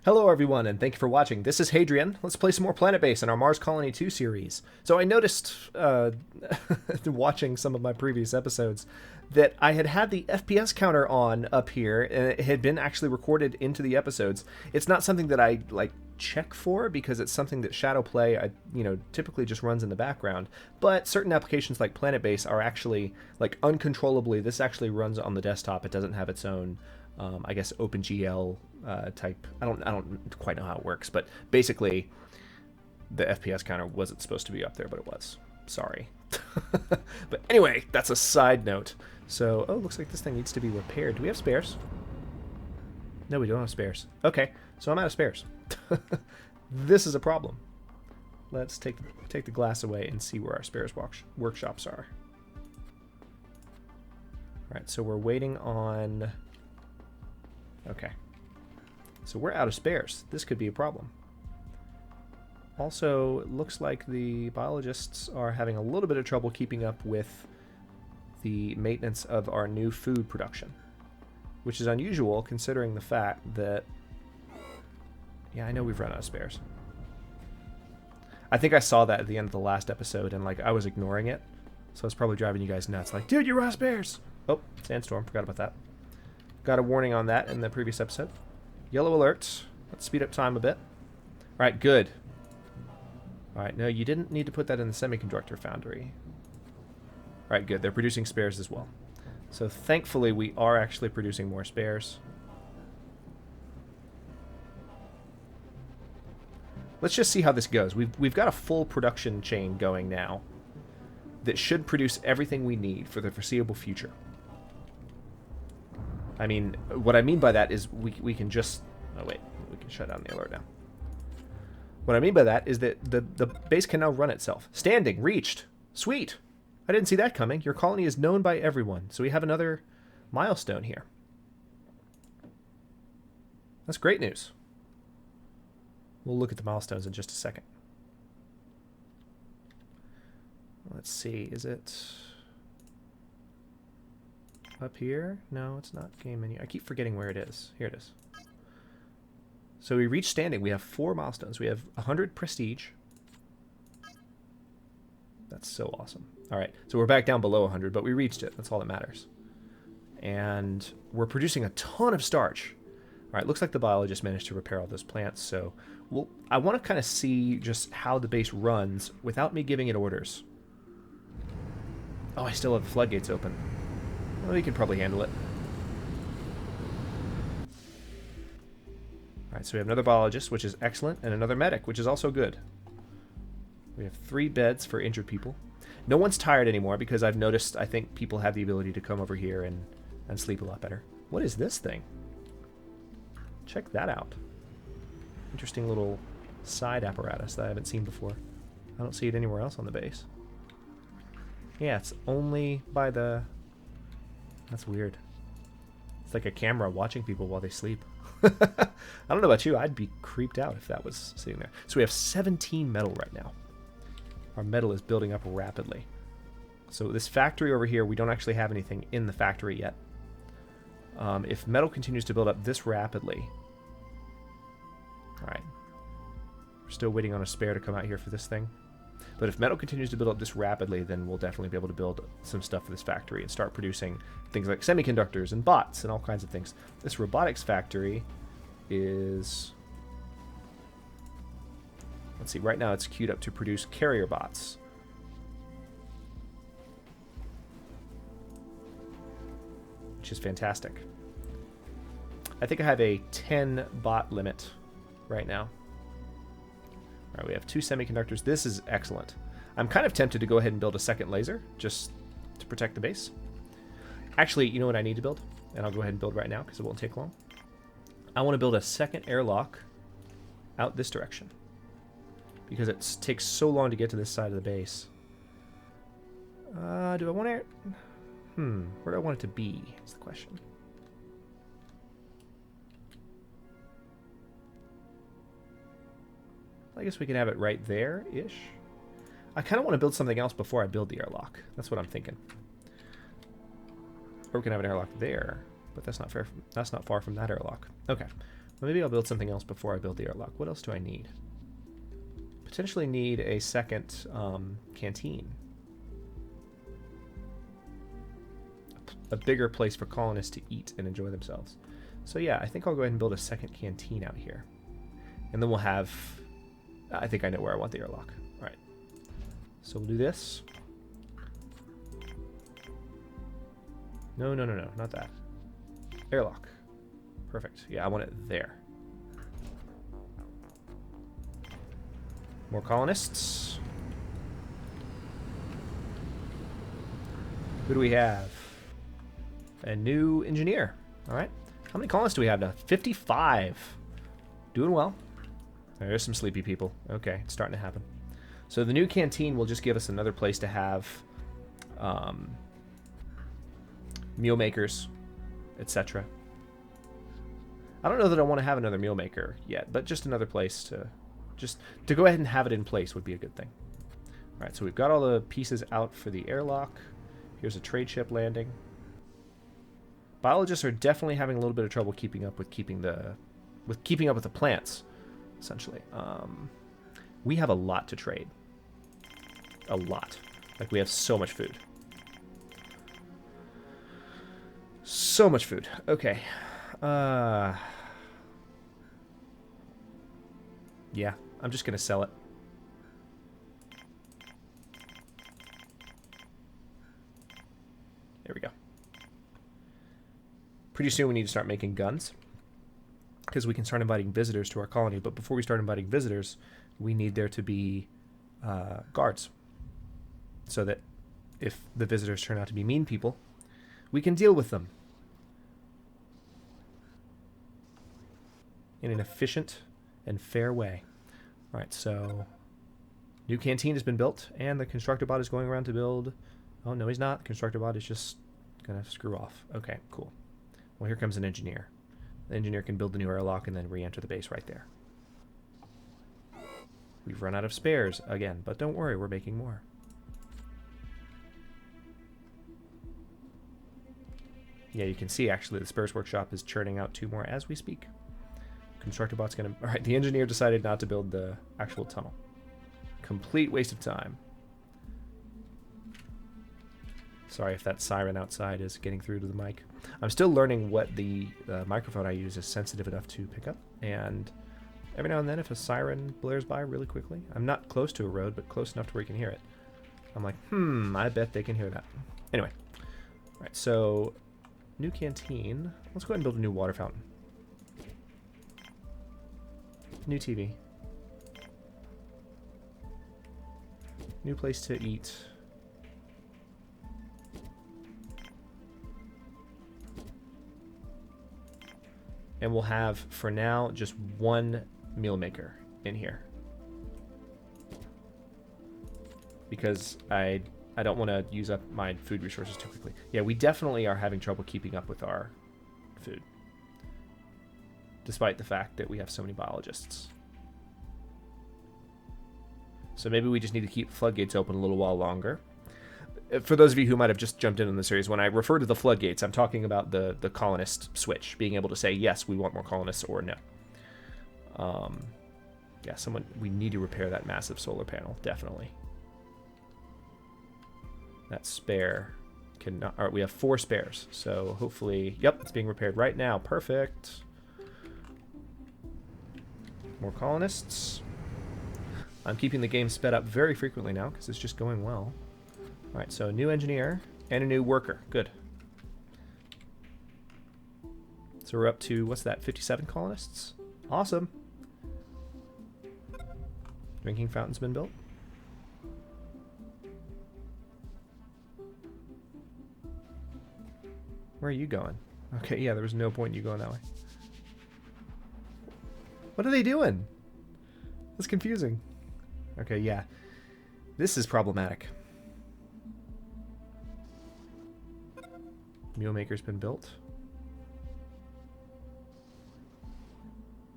Hello everyone, and thank you for watching. This is Hadrian. Let's play some more Planetbase in our Mars Colony 2 series. So I noticed, watching some of my previous episodes, that I had the FPS counter on up here, and it had been actually recorded into the episodes. It's not something that I, check for, because it's something that Shadowplay, typically just runs in the background. But certain applications like Planetbase are actually, uncontrollably, this actually runs on the desktop. It doesn't have its own I guess OpenGL type. I don't quite know how it works, but basically the FPS counter wasn't supposed to be up there, but it was. Sorry. But anyway, that's a side note. So, looks like this thing needs to be repaired. Do we have spares? No, we don't have spares. Okay, so I'm out of spares. This is a problem. Let's take the glass away and see where our spares workshops are. All right, so we're waiting on... Okay. So we're out of spares. This could be a problem. Also, it looks like the biologists are having a little bit of trouble keeping up with the maintenance of our new food production, which is unusual considering the fact that... Yeah, I know we've run out of spares. I think I saw that at the end of the last episode, and I was ignoring it, so it's probably driving you guys nuts. Like, dude, you're out of spares! Oh, sandstorm. Forgot about that. Got a warning on that in the previous episode. Yellow alert. Let's speed up time a bit. Alright, good. Alright, no, you didn't need to put that in the semiconductor foundry. Alright, good. They're producing spares as well. So thankfully we are actually producing more spares. Let's just see how this goes. We've got a full production chain going now that should produce everything we need for the foreseeable future. I mean, what I mean by that is we can just... Oh, wait. We can shut down the alert now. What I mean by that is that the base can now run itself. Standing. Reached. Sweet. I didn't see that coming. Your colony is known by everyone. So we have another milestone here. That's great news. We'll look at the milestones in just a second. Let's see. Is it... up here? No, it's not game menu. I keep forgetting where it is. Here it is. So we reached standing. We have 4 milestones. We have 100 prestige. That's so awesome. All right, so we're back down below 100, but we reached it. That's all that matters. And we're producing a ton of starch. All right, looks like the biologist managed to repair all those plants. So I want to kind of see just how the base runs without me giving it orders. Oh, I still have the floodgates open. Well, we can probably handle it. Alright, so we have another biologist, which is excellent, and another medic, which is also good. We have 3 beds for injured people. No one's tired anymore because I've noticed, I think, people have the ability to come over here and sleep a lot better. What is this thing? Check that out. Interesting little side apparatus that I haven't seen before. I don't see it anywhere else on the base. Yeah, it's only by the... That's weird. It's like a camera watching people while they sleep. I don't know about you. I'd be creeped out if that was sitting there. So we have 17 metal right now. Our metal is building up rapidly. So this factory over here, we don't actually have anything in the factory yet. If metal continues to build up this rapidly... Alright. We're still waiting on a spare to come out here for this thing. But if metal continues to build up this rapidly, then we'll definitely be able to build some stuff for this factory and start producing things like semiconductors and bots and all kinds of things. This robotics factory is... Let's see, right now it's queued up to produce carrier bots. Which is fantastic. I think I have a 10 bot limit right now. Alright, we have 2 semiconductors. This is excellent. I'm kind of tempted to go ahead and build a second laser, just to protect the base. Actually, you know what I need to build? And I'll go ahead and build right now, because it won't take long. I want to build a second airlock out this direction. Because it takes so long to get to this side of the base. Do I want it... where do I want it to be, is the question. I guess we can have it right there-ish. I kind of want to build something else before I build the airlock. That's what I'm thinking. Or we can have an airlock there, but that's not fair. That's not far from that airlock. Okay. Well, maybe I'll build something else before I build the airlock. What else do I need? Potentially need a second canteen. A bigger place for colonists to eat and enjoy themselves. So yeah, I think I'll go ahead and build a second canteen out here. And then we'll have... I think I know where I want the airlock. All right. So we'll do this. No, not that. Airlock. Perfect. Yeah, I want it there. More colonists. Who do we have? A new engineer. All right. How many colonists do we have now? 55. Doing well. There's some sleepy people. Okay, it's starting to happen. So the new canteen will just give us another place to have meal makers, etc. I don't know that I want to have another meal maker yet, but just another place to go ahead and have it in place would be a good thing. All right, so we've got all the pieces out for the airlock. Here's a trade ship landing. Biologists are definitely having a little bit of trouble keeping up with keeping up with the plants, essentially. We have a lot to trade. A lot. Like, we have so much food. So much food. Okay. Yeah, I'm just going to sell it. There we go. Pretty soon we need to start making guns, because we can start inviting visitors to our colony. But before we start inviting visitors, we need there to be guards, so that if the visitors turn out to be mean people, we can deal with them in an efficient and fair way. All right, so new canteen has been built, and the constructor bot is going around to build... Oh, no, he's not. The constructor bot is just going to screw off. Okay, cool. Well, here comes an engineer. The engineer can build the new airlock and then re-enter the base right there. We've run out of spares again, but don't worry, we're making more. Yeah, you can see actually the spares workshop is churning out 2 more as we speak. Constructor bot's gonna... Alright, the engineer decided not to build the actual tunnel. Complete waste of time. Sorry if that siren outside is getting through to the mic. I'm still learning what the microphone I use is sensitive enough to pick up, and every now and then if a siren blares by really quickly, I'm not close to a road, but close enough to where you can hear it. I'm like, I bet they can hear that. Anyway, all right, so new canteen. Let's go ahead and build a new water fountain. New TV. New place to eat. And we'll have, for now, just 1 meal maker in here. Because I don't want to use up my food resources too quickly. Yeah, we definitely are having trouble keeping up with our food. Despite the fact that we have so many biologists. So maybe we just need to keep floodgates open a little while longer. For those of you who might have just jumped in on the series, when I refer to the floodgates, I'm talking about the colonist switch, being able to say, yes, we want more colonists, or no. Yeah, we need to repair that massive solar panel, definitely. That spare cannot... All right, we have 4 spares, so hopefully... Yep, it's being repaired right now. Perfect. More colonists. I'm keeping the game sped up very frequently now, because it's just going well. Alright, so a new engineer and a new worker. Good. So we're up to, what's that, 57 colonists? Awesome. Drinking fountain's been built. Where are you going? Okay, yeah, there was no point in you going that way. What are they doing? That's confusing. Okay, yeah. This is problematic. Meal maker's been built.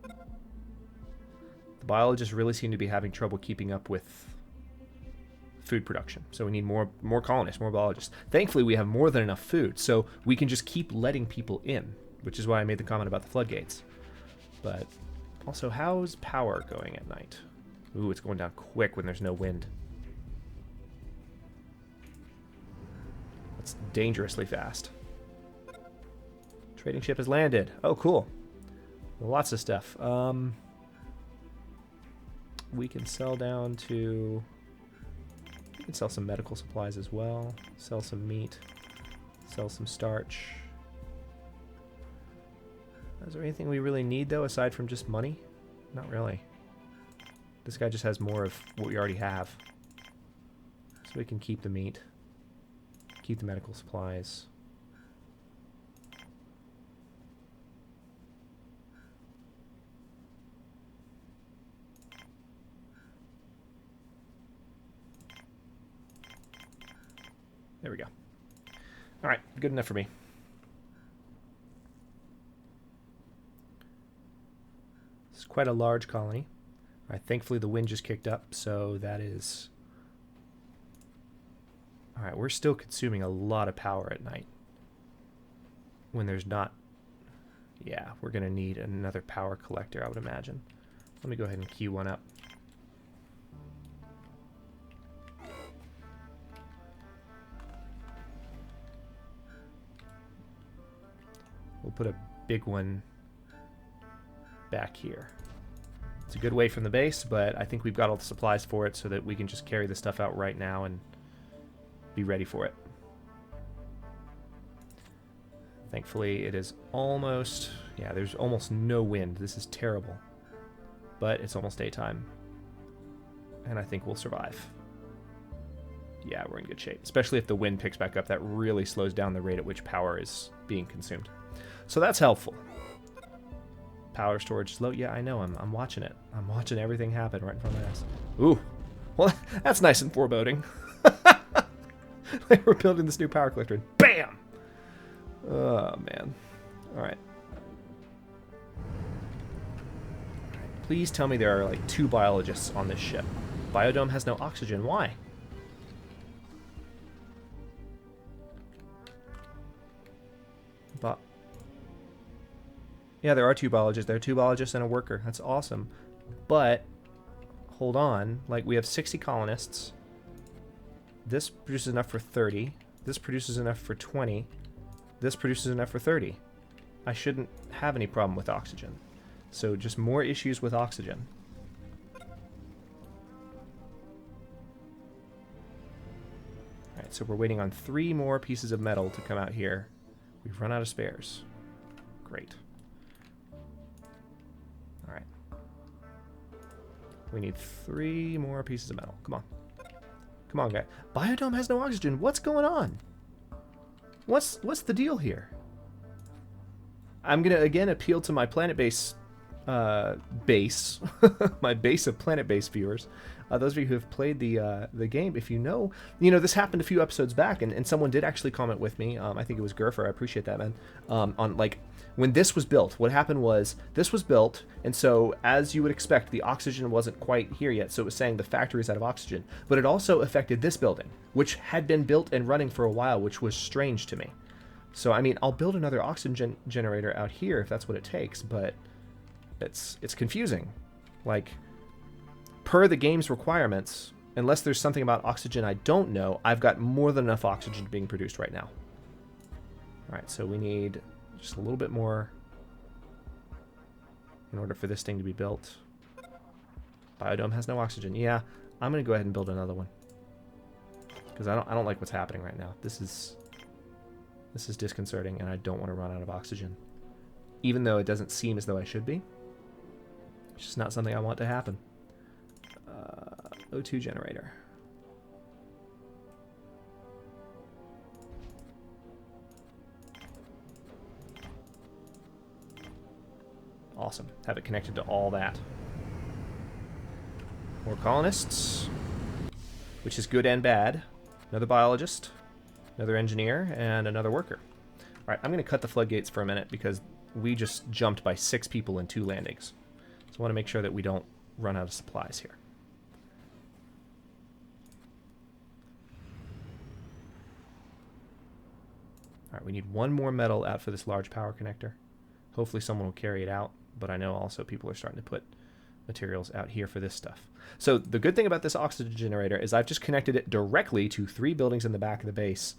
The biologists really seem to be having trouble keeping up with food production. So we need more colonists, more biologists. Thankfully, we have more than enough food, so we can just keep letting people in, which is why I made the comment about the floodgates. But also, how's power going at night? Ooh, it's going down quick when there's no wind. That's dangerously fast. Trading ship has landed. Oh, cool. Lots of stuff. We can sell down to... We can sell some medical supplies as well. Sell some meat. Sell some starch. Is there anything we really need, though, aside from just money? Not really. This guy just has more of what we already have. So we can keep the meat. Keep the medical supplies. There we go. All right, good enough for me. This is quite a large colony. All right, thankfully the wind just kicked up, so that is... All right, we're still consuming a lot of power at night. When there's not... Yeah, we're going to need another power collector, I would imagine. Let me go ahead and queue one up. We'll put a big one back here. It's a good way from the base, but I think we've got all the supplies for it so that we can just carry the stuff out right now and be ready for it. Thankfully, it is almost... Yeah, there's almost no wind. This is terrible. But it's almost daytime. And I think we'll survive. Yeah, we're in good shape. Especially if the wind picks back up. That really slows down the rate at which power is being consumed. So that's helpful. Power storage is low. Yeah, I know. I'm watching it. I'm watching everything happen right in front of my eyes. Ooh. Well, that's nice and foreboding. Like we're building this new power collector and BAM! Oh, man. All right. Please tell me there are like 2 biologists on this ship. Biodome has no oxygen. Why? But yeah, there are 2 biologists. There are 2 biologists and a worker. That's awesome. But hold on. Like, we have 60 colonists. This produces enough for 30. This produces enough for 20. This produces enough for 30. I shouldn't have any problem with oxygen. So just more issues with oxygen. Alright, so we're waiting on 3 more pieces of metal to come out here. We've run out of spares. Great. Alright. We need 3 more pieces of metal. Come on. Come on, guy. Biodome has no oxygen. What's going on? What's the deal here? I'm going to, again, appeal to my Planetbase base. My base of Planetbase viewers. Those of you who have played the game, if you know, this happened a few episodes back, and someone did actually comment with me. I think it was Gurfer. I appreciate that, man. On like when this was built, what happened was this was built, and so as you would expect, the oxygen wasn't quite here yet. So it was saying the factory's out of oxygen, but it also affected this building, which had been built and running for a while, which was strange to me. So I mean, I'll build another oxygen generator out here if that's what it takes, but it's confusing. Like, per the game's requirements, unless there's something about oxygen I don't know, I've got more than enough oxygen being produced right now. Alright, so we need just a little bit more in order for this thing to be built. Biodome has no oxygen. Yeah, I'm going to go ahead and build another one. Because I don't like what's happening right now. This is disconcerting, and I don't want to run out of oxygen. Even though it doesn't seem as though I should be. It's just not something I want to happen. O2 generator. Awesome. Have it connected to all that. More colonists, which is good and bad. Another biologist, another engineer, and another worker. All right, I'm going to cut the floodgates for a minute because we just jumped by 6 people in 2 landings. So I want to make sure that we don't run out of supplies here. All right, we need 1 more metal out for this large power connector. Hopefully someone will carry it out, but I know also people are starting to put materials out here for this stuff. So the good thing about this oxygen generator is I've just connected it directly to 3 buildings in the back of the base,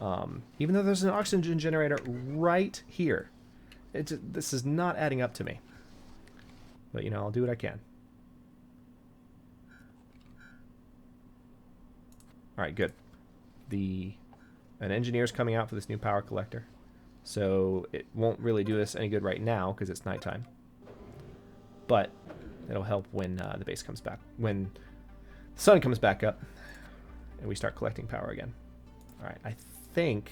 even though there's an oxygen generator right here. This is not adding up to me. But, you know, I'll do what I can. All right, good. An engineer's coming out for this new power collector. So it won't really do us any good right now because it's nighttime. But it'll help when the base comes back. When the sun comes back up and we start collecting power again. All right, I think,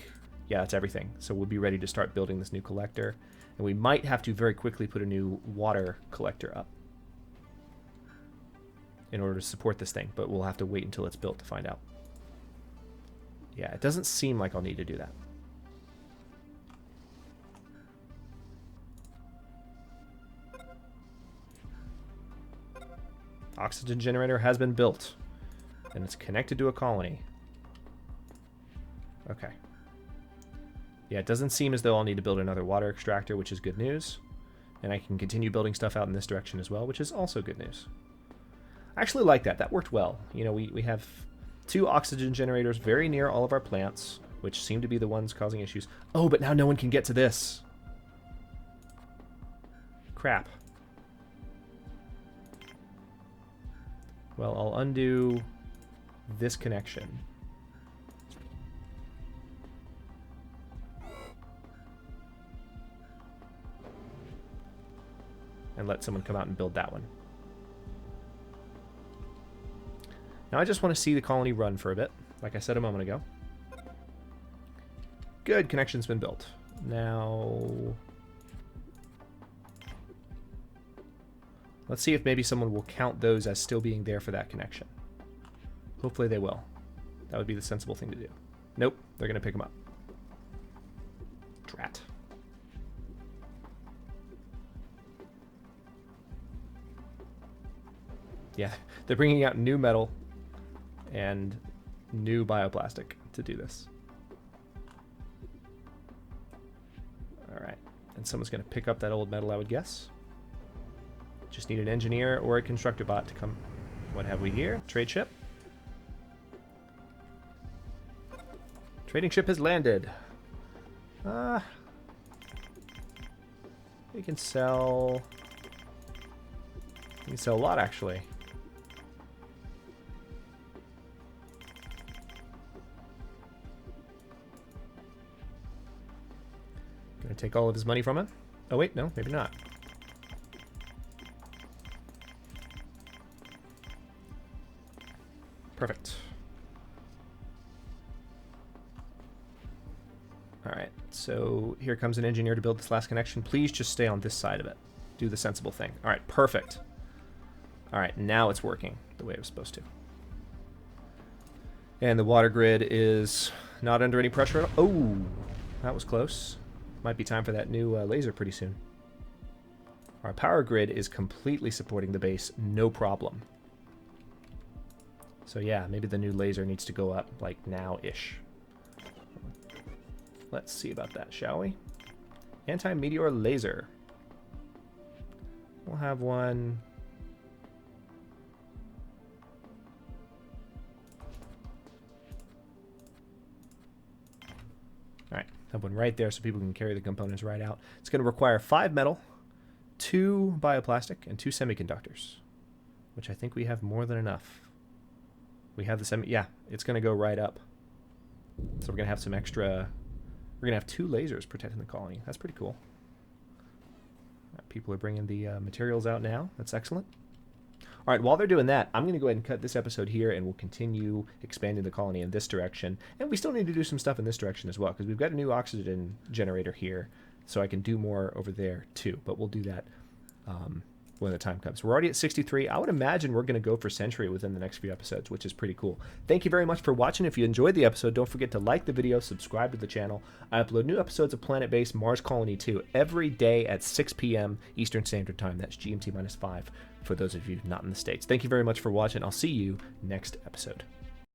yeah, that's everything. So we'll be ready to start building this new collector. And we might have to very quickly put a new water collector up in order to support this thing. But we'll have to wait until it's built to find out. Yeah, it doesn't seem like I'll need to do that. Oxygen generator has been built. And it's connected to a colony. Okay. Yeah, it doesn't seem as though I'll need to build another water extractor, which is good news. And I can continue building stuff out in this direction as well, which is also good news. I actually like that. That worked well. You know, we have 2 oxygen generators very near all of our plants, which seem to be the ones causing issues. Oh, but now no one can get to this. Crap. Well, I'll undo this connection. And let someone come out and build that one. Now I just want to see the colony run for a bit, like I said a moment ago. Good, connection's been built. Now, let's see if maybe someone will count those as still being there for that connection. Hopefully they will. That would be the sensible thing to do. Nope, they're going to pick them up. Drat. Yeah, they're bringing out new metal and new bioplastic to do this. All right, and someone's going to pick up that old metal, I would guess. Just need an engineer or a constructor bot to come. What have we here? Trade ship. Trading ship has landed. We can sell. We can sell a lot, actually. Gonna take all of his money from him. Oh wait, no, maybe not. Perfect. Alright, so here comes an engineer to build this last connection. Please just stay on this side of it. Do the sensible thing. Alright, perfect. Alright, now it's working the way it was supposed to. And the water grid is not under any pressure at all. Oh, that was close. Might be time for that new laser pretty soon. Our power grid is completely supporting the base, no problem. So yeah, maybe the new laser needs to go up like now-ish. Let's see about that, shall we? Anti-meteor laser. We'll have one. Alright, have one right there so people can carry the components right out. It's going to require 5 metal, 2 bioplastic, and 2 semiconductors, which I think we have more than enough. We have the yeah, it's going to go right up. So we're going to have some extra. We're going to have 2 lasers protecting the colony. That's pretty cool. People are bringing the materials out now. That's excellent. All right, while they're doing that, I'm going to go ahead and cut this episode here, and we'll continue expanding the colony in this direction. And we still need to do some stuff in this direction as well, because we've got a new oxygen generator here, so I can do more over there too. But we'll do that when the time comes. We're already at 63. I would imagine we're going to go for Century within the next few episodes, which is pretty cool. Thank you very much for watching. If you enjoyed the episode, don't forget to like the video, subscribe to the channel. I upload new episodes of Planetbase Mars Colony 2 every day at 6 p.m. Eastern Standard Time. That's GMT-5 for those of you not in the States. Thank you very much for watching. I'll see you next episode.